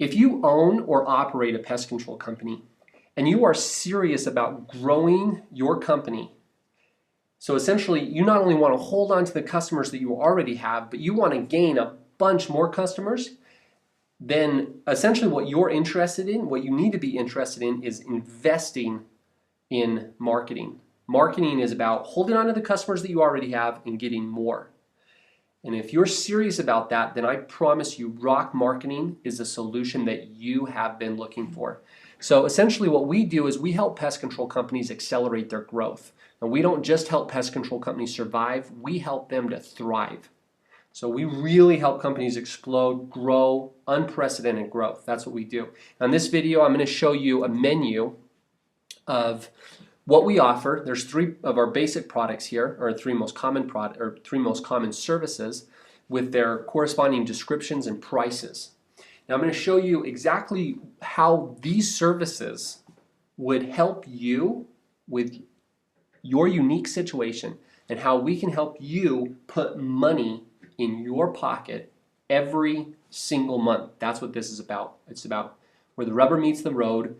If you own or operate a pest control company and you are serious about growing your company, so essentially you not only want to hold on to the customers that you already have, but you want to gain a bunch more customers, then essentially what you're interested in, what you need to be interested in, is investing in marketing. Marketing is about holding on to the customers that you already have and getting more. And if you're serious about that, then I promise you Rock Marketing is a solution that you have been looking for. So essentially what we do is we help pest control companies accelerate their growth. And we don't just help pest control companies survive, we help them to thrive. So we really help companies explode, grow, unprecedented growth. That's what we do. Now in this video, I'm going to show you a menu of what we offer. There's 3 of our basic products here, or 3 most common services with their corresponding descriptions and prices. Now I'm going to show you exactly how these services would help you with your unique situation and how we can help you put money in your pocket every single month. That's what this is about. It's about where the rubber meets the road,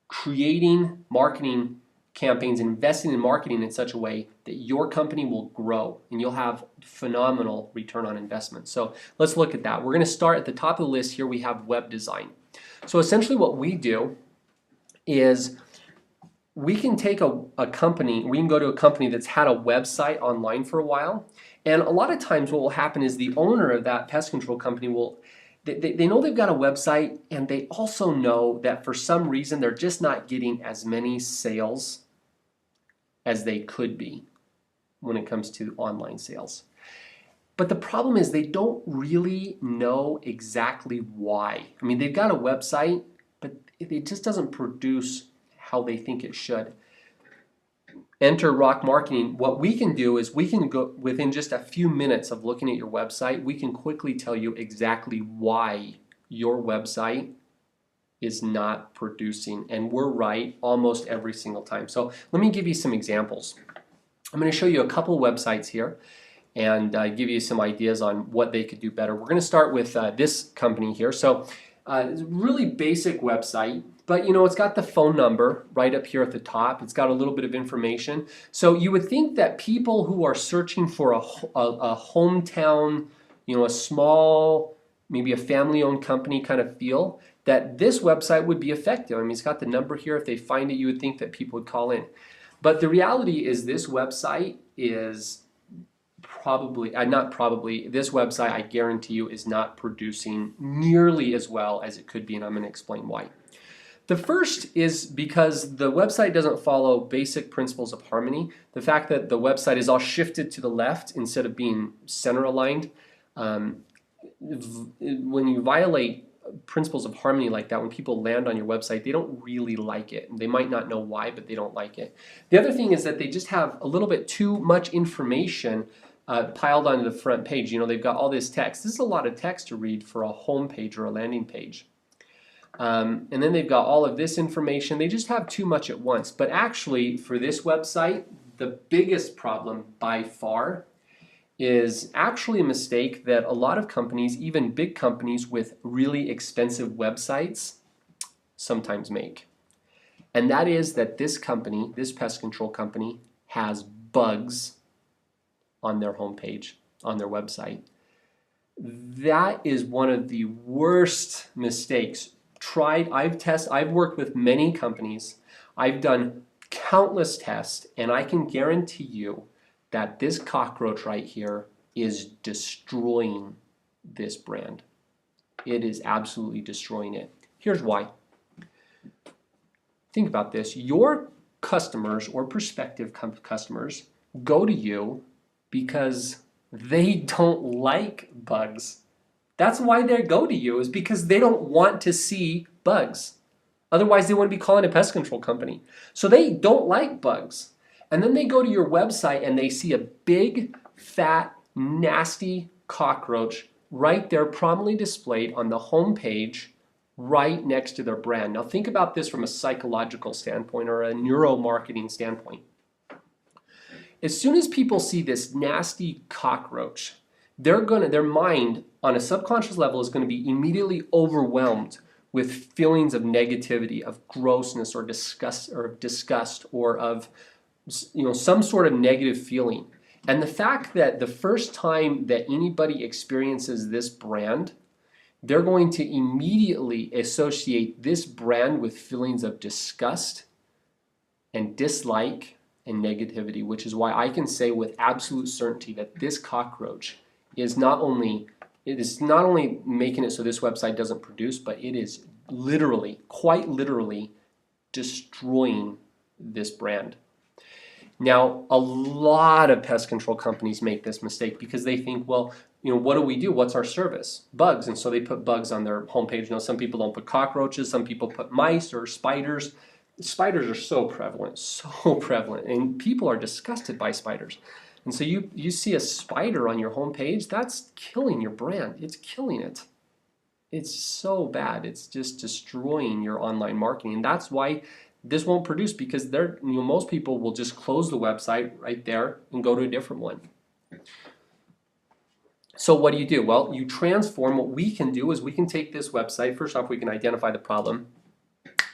creating marketing campaigns, investing in marketing in such a way that your company will grow and you'll have phenomenal return on investment. So let's look at that. We're going to start at the top of the list here. We have web design. So essentially what we do is we can take a company, we can go to a company that's had a website online for a while, and a lot of times what will happen is the owner of that pest control company will They know they've got a website, and they also know that for some reason they're just not getting as many sales as they could be when it comes to online sales. But the problem is they don't really know exactly why. I mean, they've got a website, but it just doesn't produce how they think it should. Enter Rock Marketing. What we can do is we can go within just a few minutes of looking at your website, we can quickly tell you exactly why your website is not producing. And we're right almost every single time. So let me give you some examples. I'm going to show you a couple websites here and give you some ideas on what they could do better. We're going to start with this company here. So it's a really basic website. But you know, it's got the phone number right up here at the top. It's got a little bit of information. So you would think that people who are searching for a hometown, you know, a small, maybe a family-owned company kind of feel, that this website would be effective. I mean, it's got the number here. If they find it, you would think that people would call in. But the reality is this website is this website, I guarantee you, is not producing nearly as well as it could be, and I'm going to explain why. The first is because the website doesn't follow basic principles of harmony. The fact that the website is all shifted to the left instead of being center aligned. When you violate principles of harmony like that, when people land on your website, they don't really like it. They might not know why, but they don't like it. The other thing is that they just have a little bit too much information piled onto the front page. You know, they've got all this text. This is a lot of text to read for a home page or a landing page. And then they've got all of this information. They just have too much at once. But actually, for this website, the biggest problem by far is actually a mistake that a lot of companies, even big companies with really expensive websites, sometimes make. And that is that this company, this pest control company, has bugs on their homepage, on their website. That is one of the worst mistakes. I've worked with many companies. I've done countless tests, and I can guarantee you that this cockroach right here is destroying this brand. It is absolutely destroying it. Here's why. Think about this. Your customers or prospective customers go to you because they don't like bugs. That's why they go to you, is because they don't want to see bugs. Otherwise, they wouldn't be calling a pest control company. So they don't like bugs. And then they go to your website and they see a big, fat, nasty cockroach right there prominently displayed on the home page right next to their brand. Now think about this from a psychological standpoint or a neuromarketing standpoint. As soon as people see this nasty cockroach, their mind on a subconscious level is going to be immediately overwhelmed with feelings of negativity, of grossness or disgust or of some sort of negative feeling. And the fact that the first time that anybody experiences this brand, they're going to immediately associate this brand with feelings of disgust and dislike and negativity, which is why I can say with absolute certainty that this cockroach is not only making it so this website doesn't produce, but it is literally, quite literally, destroying this brand. Now, a lot of pest control companies make this mistake because they think, well, what do we do? What's our service? Bugs. And so they put bugs on their homepage. Some people don't put cockroaches. Some people put mice or spiders. Spiders are so prevalent. And people are disgusted by spiders. And so you see a spider on your homepage, that's killing your brand. It's killing it. It's so bad. It's just destroying your online marketing. And that's why this won't produce, because most people will just close the website right there and go to a different one. So what do? Well, you transform. What we can do is we can take this website. First off, we can identify the problem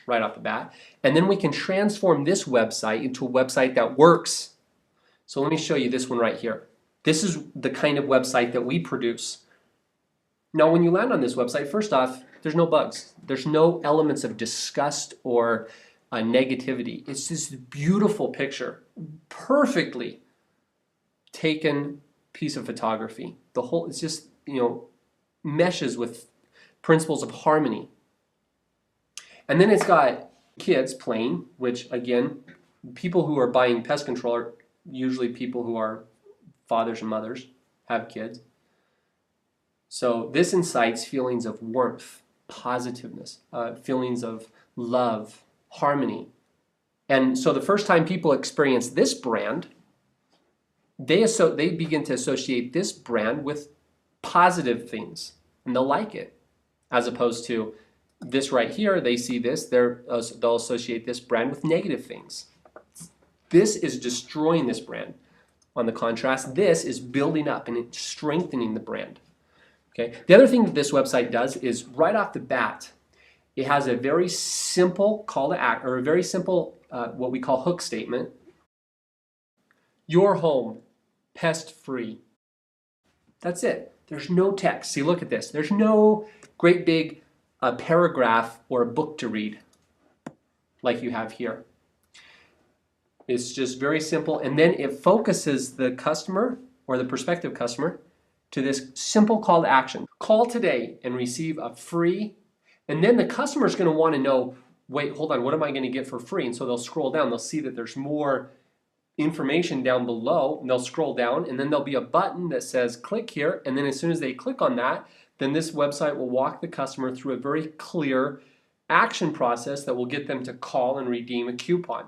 right off the bat. And then we can transform this website into a website that works. So let me show you this one right here. This is the kind of website that we produce. Now, when you land on this website, first off, there's no bugs. There's no elements of disgust or negativity. It's this beautiful picture, perfectly taken piece of photography. It's just, meshes with principles of harmony. And then it's got kids playing, which again, people who are buying pest control are usually people who are fathers and mothers, have kids. So this incites feelings of warmth, positiveness, feelings of love, harmony. And so the first time people experience this brand, they begin to associate this brand with positive things, and they'll like it. As opposed to this right here, they see this, they'll associate this brand with negative things. This is destroying this brand. On the contrast, this is building up and it's strengthening the brand. Okay. The other thing that this website does is right off the bat, it has a very simple call to action, or a very simple what we call hook statement. Your home, pest free. That's it. There's no text. See, look at this. There's no great big paragraph or a book to read like you have here. It's just very simple, and then it focuses the customer or the prospective customer to this simple call to action. Call today and receive a free, and then the customer is going to want to know, wait, hold on, what am I going to get for free? And so they'll scroll down, they'll see that there's more information down below, and they'll scroll down, and then there'll be a button that says click here, and then as soon as they click on that, then this website will walk the customer through a very clear action process that will get them to call and redeem a coupon.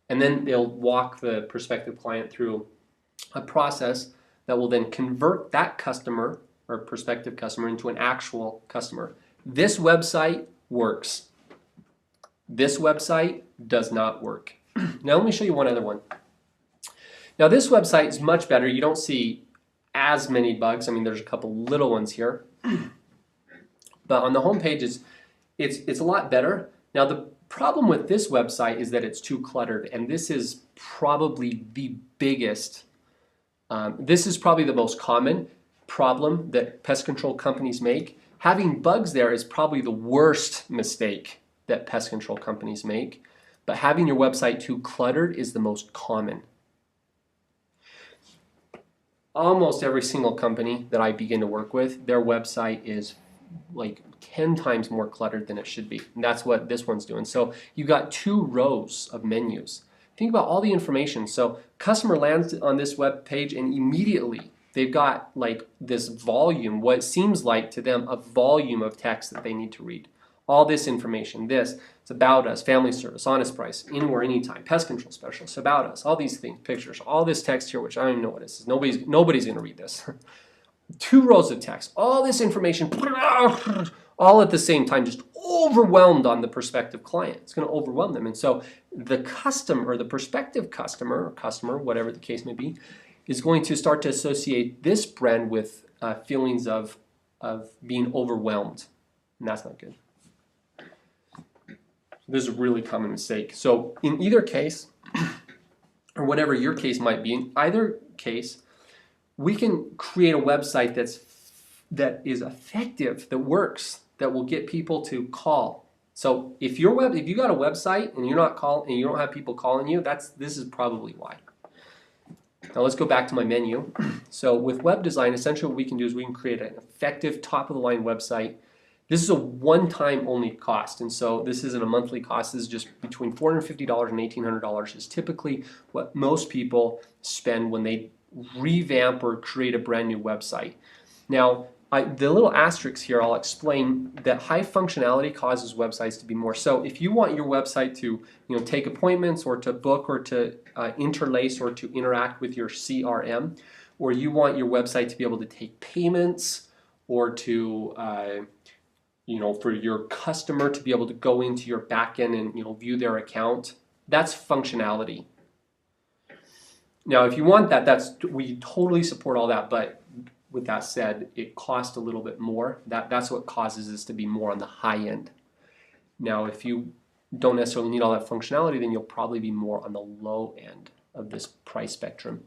And then they'll walk the prospective client through a process that will then convert that customer or prospective customer into an actual customer. This website works. This website does not work. Now let me show you one other one. Now this website is much better. You don't see as many bugs. I mean, there's a couple little ones here. But on the home page, it's a lot better. Now the problem with this website is that it's too cluttered, and this is probably the biggest, this is probably the most common problem that pest control companies make. Having bugs there is probably the worst mistake that pest control companies make, but having your website too cluttered is the most common. Almost every single company that I begin to work with, their website is like 10 times more cluttered than it should be. And that's what this one's doing. So you've got 2 rows of menus. Think about all the information. So customer lands on this web page and immediately they've got like this volume, what seems like to them a volume of text that they need to read. All this information, it's about us, family service, honest price, anywhere, anytime, pest control specialist, about us, all these things, pictures, all this text here, which I don't even know what this is. Nobody's going to read this. 2 rows of text, all this information, all at the same time, just overwhelmed on the prospective client. It's going to overwhelm them. And so the customer, or the prospective customer, or customer, whatever the case may be, is going to start to associate this brand with feelings of being overwhelmed, and that's not good. This is a really common mistake. So in either case, or whatever your case might be, in either case, we can create a website that is effective, that works, that will get people to call. So if you got a website and you don't have people calling you, this is probably why. Now let's go back to my menu. So with web design, essentially what we can do is we can create an effective top-of-the-line website. This is a one-time only cost, and so this isn't a monthly cost. This is just between $450 and $1,800 is typically what most people spend when they revamp or create a brand new website. Now, the little asterisks here, I'll explain that high functionality causes websites to be more. So if you want your website to take appointments or to book or to interlace or to interact with your CRM, or you want your website to be able to take payments or to for your customer to be able to go into your backend and view their account, that's functionality. Now, if you want that, we totally support all that, but with that said, it costs a little bit more. That's what causes this to be more on the high end. Now, if you don't necessarily need all that functionality, then you'll probably be more on the low end of this price spectrum.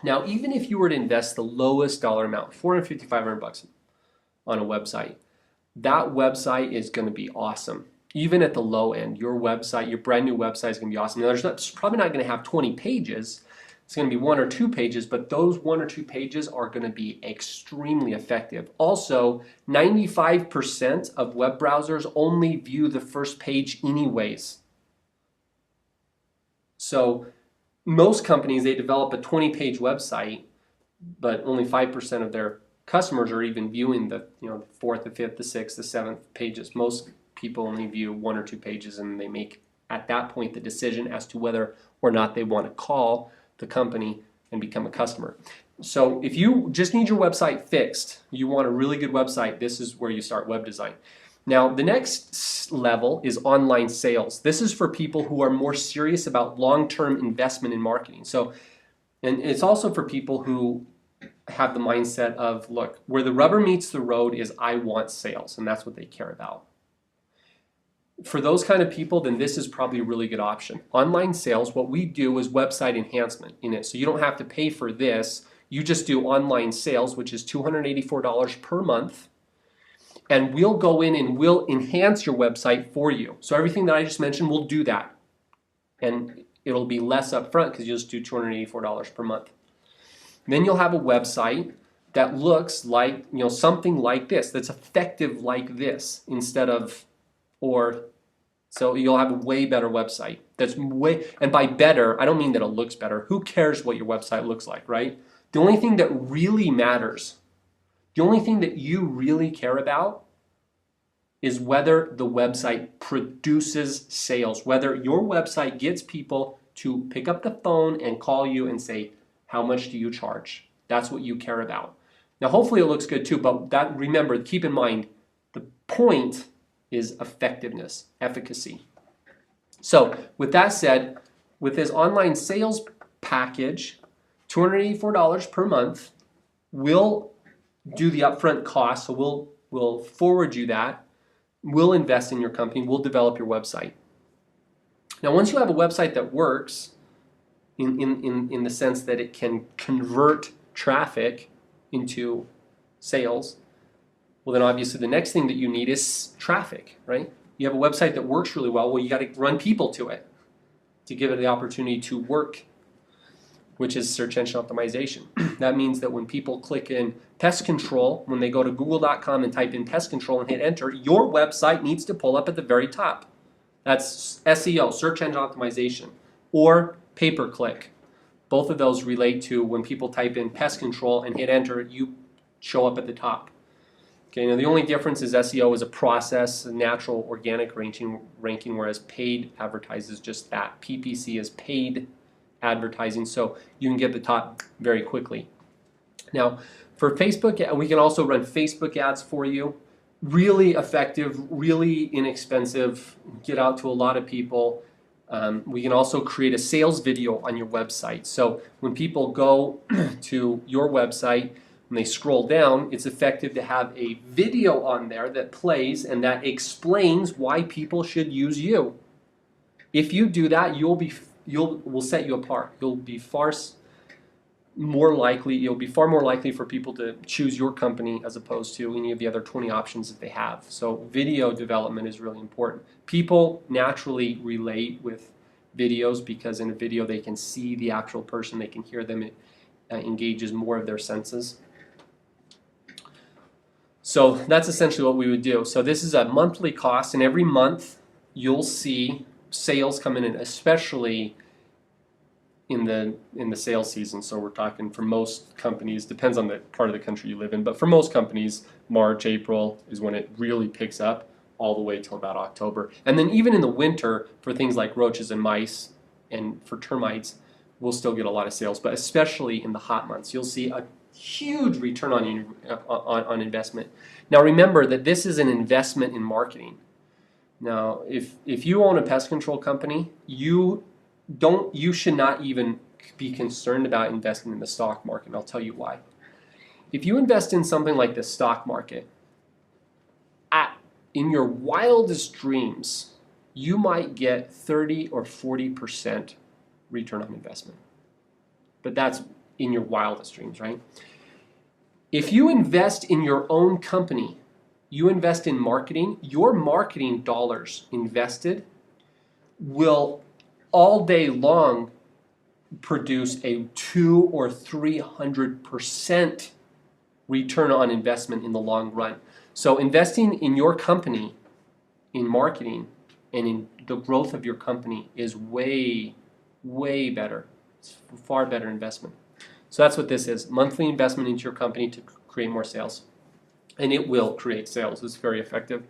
Now, even if you were to invest the lowest dollar amount, $450, $500 on a website, that website is going to be awesome. Even at the low end, your brand new website is going to be awesome. Now, it's probably not going to have 20 pages. It's going to be 1 or 2 pages, but those 1 or 2 pages are going to be extremely effective. Also, 95% of web browsers only view the first page anyways. So most companies, they develop a 20-page website, but only 5% of their customers are even viewing the 4th, the 5th, the 6th, the 7th pages. Most people only view 1 or 2 pages, and they make at that point the decision as to whether or not they want to call the company and become a customer. So if you just need your website fixed, you want a really good website, this is where you start web design. Now the next level is online sales. This is for people who are more serious about long-term investment in marketing. And it's also for people who have the mindset of, look, where the rubber meets the road is I want sales, and that's what they care about. For those kind of people, then this is probably a really good option. Online sales, what we do is website enhancement in it. So you don't have to pay for this. You just do online sales, which is $284 per month. And we'll go in and we'll enhance your website for you. So everything that I just mentioned, we'll do that. And it'll be less upfront because you'll just do $284 per month. Then you'll have a website that looks like, something like this, that's effective like this instead of, so you'll have a way better website. And by better, I don't mean that it looks better. Who cares what your website looks like, right? The only thing that really matters, the only thing that you really care about is whether the website produces sales, whether your website gets people to pick up the phone and call you and say, how much do you charge? That's what you care about. Now, hopefully it looks good too, but remember, keep in mind, the point is effectiveness, efficacy. So with that said, with this online sales package, $284 per month, we'll do the upfront cost. So we'll forward you that. We'll invest in your company. We'll develop your website. Now, once you have a website that works in the sense that it can convert traffic into sales, well, then obviously the next thing that you need is traffic, right? You have a website that works really well. Well, you got to run people to it to give it the opportunity to work, which is search engine optimization. That means that when people click in pest control, when they go to google.com and type in pest control and hit enter, your website needs to pull up at the very top. That's SEO, search engine optimization, or pay-per-click. Both of those relate to when people type in pest control and hit enter, you show up at the top. Okay, now the only difference is SEO is a process, a natural organic ranking, whereas paid advertises just that. PPC is paid advertising, so you can get the top very quickly. Now, for Facebook, we can also run Facebook ads for you. Really effective, really inexpensive, get out to a lot of people. We can also create a sales video on your website. So when people go to your website, when they scroll down, it's effective to have a video on there that plays and that explains why people should use you. If you do that, we'll set you apart. You'll be far more likely for people to choose your company as opposed to any of the other 20 options that they have. So video development is really important. People naturally relate with videos because in a video they can see the actual person, they can hear them. It engages more of their senses. So that's essentially what we would do. So this is a monthly cost, and every month you'll see sales come in, and especially in the sales season. So we're talking for most companies, depends on the part of the country you live in, but for most companies, March, April is when it really picks up all the way till about October. And then even in the winter for things like roaches and mice and for termites, we'll still get a lot of sales, but especially in the hot months, you'll see a huge return on investment. Now remember that this is an investment in marketing. Now, if you own a pest control company, you should not even be concerned about investing in the stock market. And I'll tell you why. If you invest in something like the stock market, in your wildest dreams, you might get 30 or 40% return on investment. But that's in your wildest dreams, right? If you invest in your own company, you invest in marketing, your marketing dollars invested will all day long produce a 200 or 300% return on investment in the long run. So investing in your company, in marketing, and in the growth of your company is way, way better. It's a far better investment. So that's what this is, monthly investment into your company to create more sales. And it will create sales. It's very effective.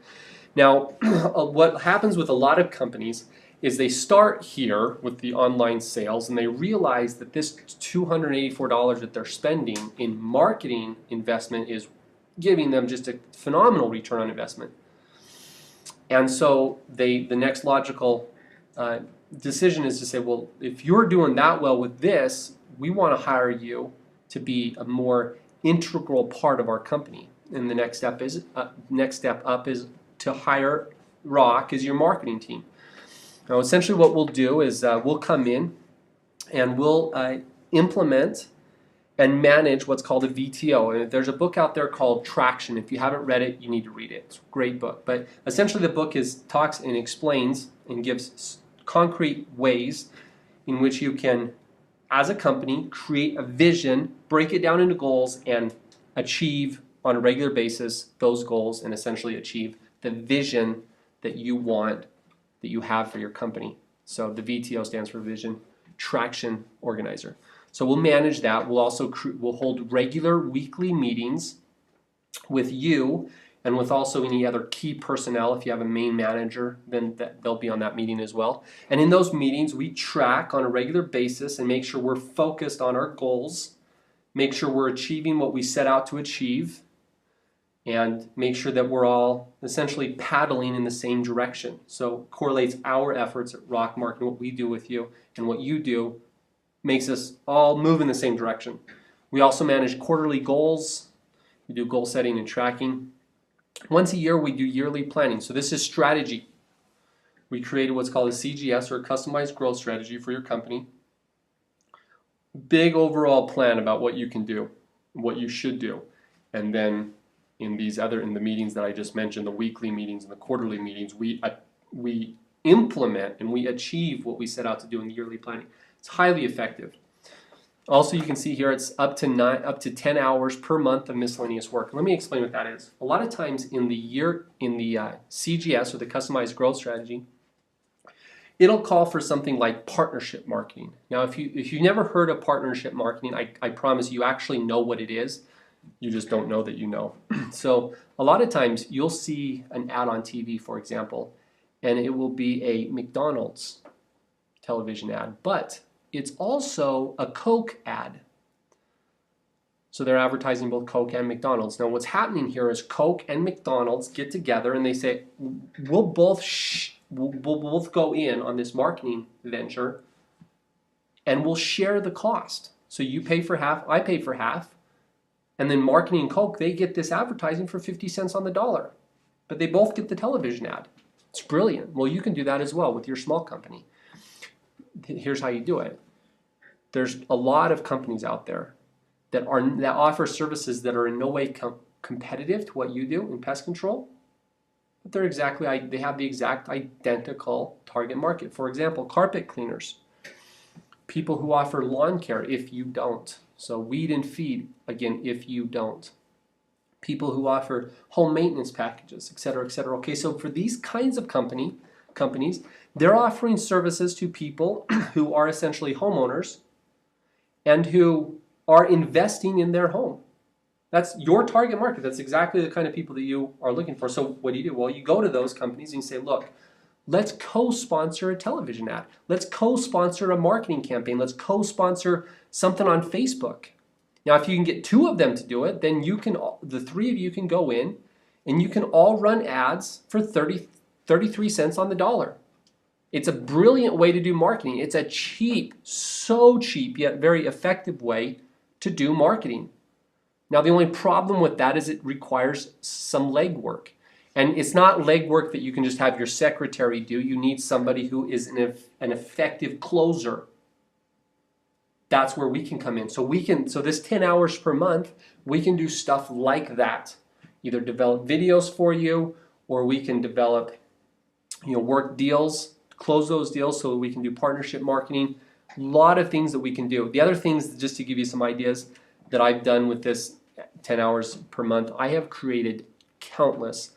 Now, what happens with a lot of companies is they start here with the online sales and they realize that this $284 that they're spending in marketing investment is giving them just a phenomenal return on investment. And so the next logical decision is to say, well, if you're doing that well with this, we want to hire you to be a more integral part of our company. And the next step up is to hire Rock as your marketing team. Now, essentially what we'll do is we'll come in and we'll implement and manage what's called a VTO. And there's a book out there called Traction. If you haven't read it, you need to read it. It's a great book. But essentially the book talks and explains and gives concrete ways in which you can, as a company, create a vision, break it down into goals, and achieve on a regular basis those goals and essentially achieve the vision that you want, that you have for your company. So the VTO stands for Vision Traction Organizer. So we'll manage that. We'll also we'll hold regular weekly meetings with you and with also any other key personnel. If you have a main manager, then they'll be on that meeting as well. And in those meetings, we track on a regular basis and make sure we're focused on our goals, make sure we're achieving what we set out to achieve, and make sure that we're all essentially paddling in the same direction. So correlates our efforts at Rock Marketing, what we do with you, and what you do makes us all move in the same direction. We also manage quarterly goals. We do goal setting and tracking. Once a year, we do yearly planning. So this is strategy. We created what's called a CGS, or a customized growth strategy for your company. Big overall plan about what you can do, what you should do. And then in the meetings that I just mentioned, the weekly meetings and the quarterly meetings, we implement and we achieve what we set out to do in the yearly planning. It's highly effective. Also, you can see here it's up to 10 hours per month of miscellaneous work. Let me explain what that is. A lot of times in the CGS, or the customized growth strategy, it'll call for something like partnership marketing. Now, if you've never heard of partnership marketing, I promise you actually know what it is. You just don't know that you know. So a lot of times you'll see an ad on TV, for example, and it will be a McDonald's television ad, but it's also a Coke ad. So they're advertising both Coke and McDonald's. Now what's happening here is Coke and McDonald's get together and they say, we'll both we'll both go in on this marketing venture and we'll share the cost. So you pay for half, I pay for half, and then Marketing and Coke, they get this advertising for 50 cents on the dollar, but they both get the television ad. It's brilliant. Well, you can do that as well with your small company. Here's how you do it. There's a lot of companies out there that offer services that are in no way competitive to what you do in pest control, but they have the exact identical target market. For example, carpet cleaners, people who offer lawn care if you don't. So weed and feed, again, if you don't. People who offer home maintenance packages, et cetera, et cetera. Okay, so for these kinds of companies, they're offering services to people who are essentially homeowners and who are investing in their home. That's your target market. That's exactly the kind of people that you are looking for. So what do? Well, you go to those companies and you say, look, let's co-sponsor a television ad. Let's co-sponsor a marketing campaign. Let's co-sponsor something on Facebook. Now, if you can get two of them to do it, then the three of you can go in and you can all run ads for 33 cents on the dollar. It's a brilliant way to do marketing. It's a cheap, so cheap, yet very effective way to do marketing. Now, the only problem with that is it requires some legwork. And it's not legwork that you can just have your secretary do. You need somebody who is an effective closer. That's where we can come in. So this 10 hours per month, we can do stuff like that. Either develop videos for you, or we can develop, work deals, close those deals so we can do partnership marketing. A lot of things that we can do. The other things, just to give you some ideas that I've done with this 10 hours per month, I have created countless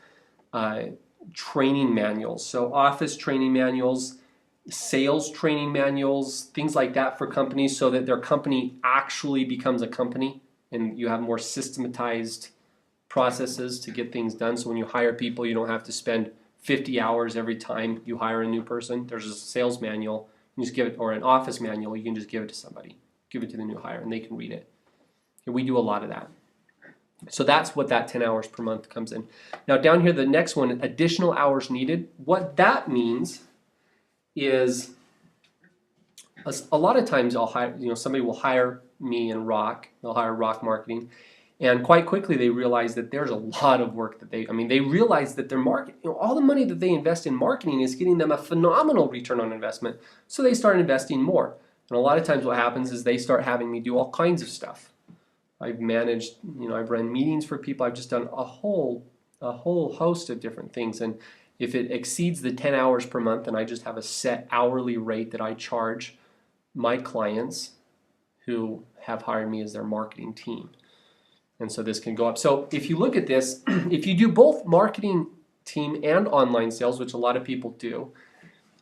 training manuals. So office training manuals, sales training manuals, things like that for companies so that their company actually becomes a company and you have more systematized processes to get things done. So when you hire people, you don't have to spend 50 hours every time you hire a new person. There's a sales manual, you just give it, or an office manual, you can just give it to somebody, give it to the new hire and they can read it. And we do a lot of that. So that's what that 10 hours per month comes in. Now down here, the next one, additional hours needed. What that means is a lot of times I'll hire, somebody will hire me and Rock, they'll hire Rock Marketing, and quite quickly they realize that there's a lot of work that they realize that their market, all the money that they invest in marketing is getting them a phenomenal return on investment. So they start investing more. And a lot of times what happens is they start having me do all kinds of stuff. I've managed, I've run meetings for people. I've just done a whole host of different things. And if it exceeds the 10 hours per month, and I just have a set hourly rate that I charge my clients who have hired me as their marketing team. And so this can go up. So if you look at this, if you do both marketing team and online sales, which a lot of people do,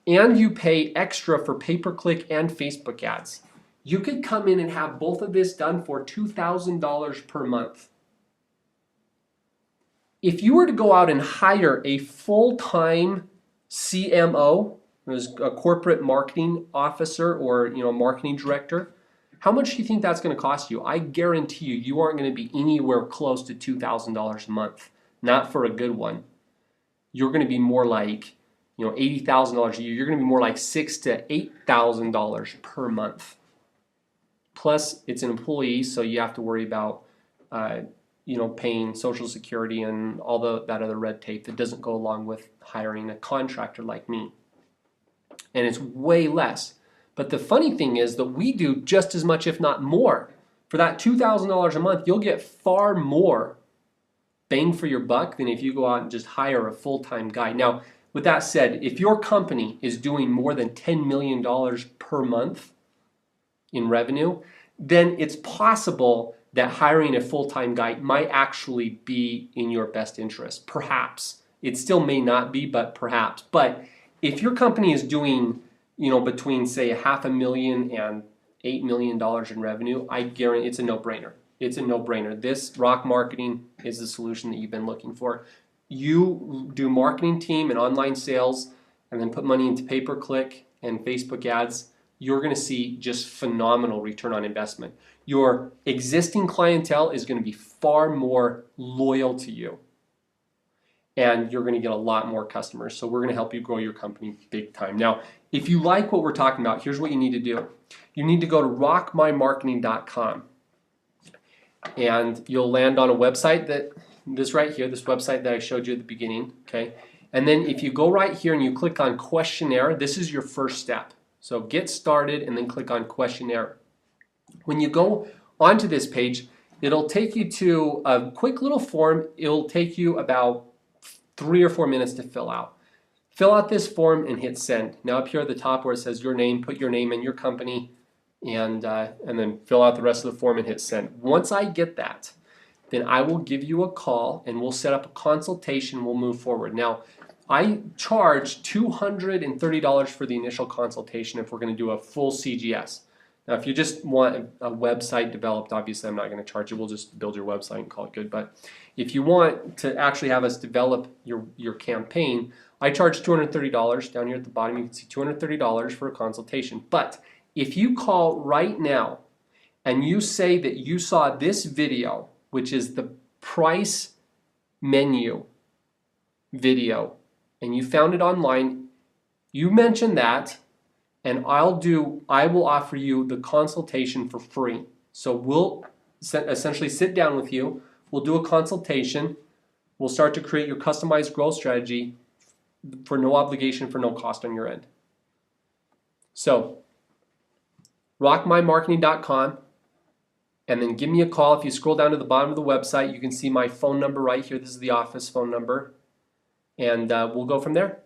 and you pay extra for pay-per-click and Facebook ads, you could come in and have both of this done for $2,000 per month. If you were to go out and hire a full-time CMO, a corporate marketing officer or marketing director, how much do you think that's going to cost you? I guarantee you aren't going to be anywhere close to $2,000 a month. Not for a good one. You're going to be more like $80,000 a year. You're going to be more like $6,000 to $8,000 per month. Plus, it's an employee, so you have to worry about paying Social Security and all that other red tape that doesn't go along with hiring a contractor like me. And it's way less. But the funny thing is that we do just as much, if not more. For that $2,000 a month, you'll get far more bang for your buck than if you go out and just hire a full-time guy. Now, with that said, if your company is doing more than $10 million per month in revenue, then it's possible that hiring a full-time guy might actually be in your best interest. Perhaps. It still may not be, but perhaps. But if your company is doing between say $500,000 and $8 million in revenue, I guarantee it's a no-brainer. It's a no-brainer. This Rock Marketing is the solution that you've been looking for. You do marketing team and online sales and then put money into pay-per-click and Facebook ads, you're going to see just phenomenal return on investment. Your existing clientele is going to be far more loyal to you. and you're going to get a lot more customers. So we're going to help you grow your company big time. Now, if you like what we're talking about, here's what you need to do. You need to go to rockmymarketing.com, and you'll land on a website this right here, this website that I showed you at the beginning, okay? And then if you go right here and you click on questionnaire, this is your first step. So get started and then click on questionnaire. When you go onto this page, it'll take you to a quick little form. It'll take you about 3 or 4 minutes to fill out. Fill out this form and hit send. Now up here at the top where it says your name, put your name and your company, and then fill out the rest of the form and hit send. Once I get that, then I will give you a call and we'll set up a consultation. We'll move forward. Now, I charge $230 for the initial consultation if we're going to do a full CGS. Now, if you just want a website developed, obviously I'm not going to charge you. We'll just build your website and call it good. But if you want to actually have us develop your campaign, I charge $230. Down here at the bottom, you can see $230 for a consultation. But if you call right now and you say that you saw this video, which is the price menu video, and you found it online, you mention that, and I will offer you the consultation for free. So we'll essentially sit down with you, we'll do a consultation, we'll start to create your customized growth strategy for no obligation, for no cost on your end. So, rockmymarketing.com, and then give me a call. If you scroll down to the bottom of the website, you can see my phone number right here. This is the office phone number, and we'll go from there.